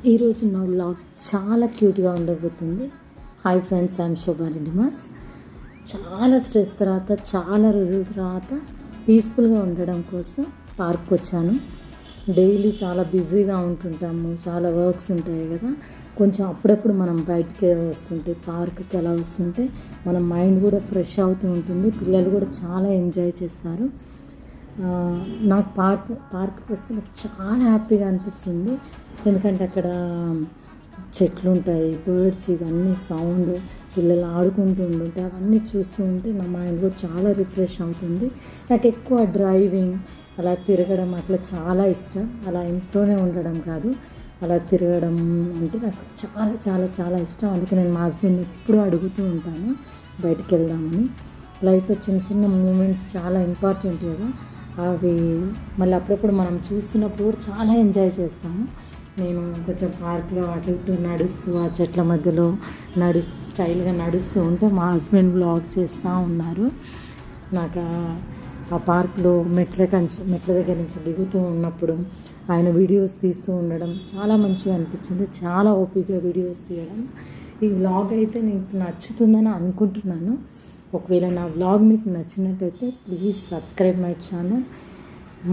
ఈరోజు నా వ్లాగ్ చాలా క్యూట్గా ఉండబోతుంది. Hi friends, I'm Shobha Reddy mass. చాలా స్ట్రెస్ తర్వాత చాలా రోజుల తర్వాత పీస్ఫుల్గా ఉండడం కోసం పార్క్ వచ్చాను. డైలీ చాలా బిజీగా ఉంటుంటాము, చాలా వర్క్స్ ఉంటాయి కదా. కొంచెం అప్పుడప్పుడు మనం బయటికి వస్తుంటే, పార్క్కి అలా వస్తుంటే మన మైండ్ కూడా ఫ్రెష్ అవుతూ ఉంటుంది. పిల్లలు కూడా చాలా ఎంజాయ్ చేస్తారు. నాకు పార్క్కి వస్తే నాకు చాలా హ్యాపీగా అనిపిస్తుంది. ఎందుకంటే అక్కడ చెట్లు ఉంటాయి, బర్డ్స్, ఇవన్నీ సౌండ్, పిల్లలు ఆడుకుంటూ ఉంటే అవన్నీ చూస్తూ ఉంటే నా మైండ్ కూడా చాలా రిఫ్రెష్ అవుతుంది. నాకు ఎక్కువ డ్రైవింగ్, అలా తిరగడం అట్లా చాలా ఇష్టం. అలా ఇంట్లోనే ఉండడం కాదు, అలా తిరగడం అంటే నాకు చాలా చాలా చాలా ఇష్టం. అందుకే నేను మా హస్బెండ్ని ఎప్పుడూ అడుగుతూ ఉంటాను బయటికి వెళ్దామని. లైఫ్లో చిన్న చిన్న మూమెంట్స్ చాలా ఇంపార్టెంట్ కదా. అవి మళ్ళీ అప్పుడప్పుడు మనం చూస్తున్నప్పుడు కూడా చాలా ఎంజాయ్ చేస్తాము. నేను కొంచెం పార్క్లో అటు ఇటు నడుస్తూ, ఆ చెట్ల మధ్యలో నడుస్తూ స్టైల్గా నడుస్తూ ఉంటే మా హస్బెండ్ వ్లాగ్ చేస్తూ ఉన్నారు. నాకు ఆ పార్క్లో మెట్ల దగ్గర నుంచి దిగుతూ ఉన్నప్పుడు ఆయన వీడియోస్ తీస్తూ ఉండడం చాలా మంచిగా అనిపించింది. చాలా ఓపికగా వీడియోస్ తీయడం. ఈ వ్లాగ్ అయితే నీకు నచ్చుతుందని అనుకుంటున్నాను. ఒకవేళ నా వ్లాగ్ మీకు నచ్చినట్టయితే ప్లీజ్ సబ్స్క్రైబ్ మై ఛానల్.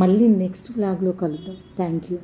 మళ్ళీ నెక్స్ట్ వ్లాగ్లో కలుద్దాం. Thank you.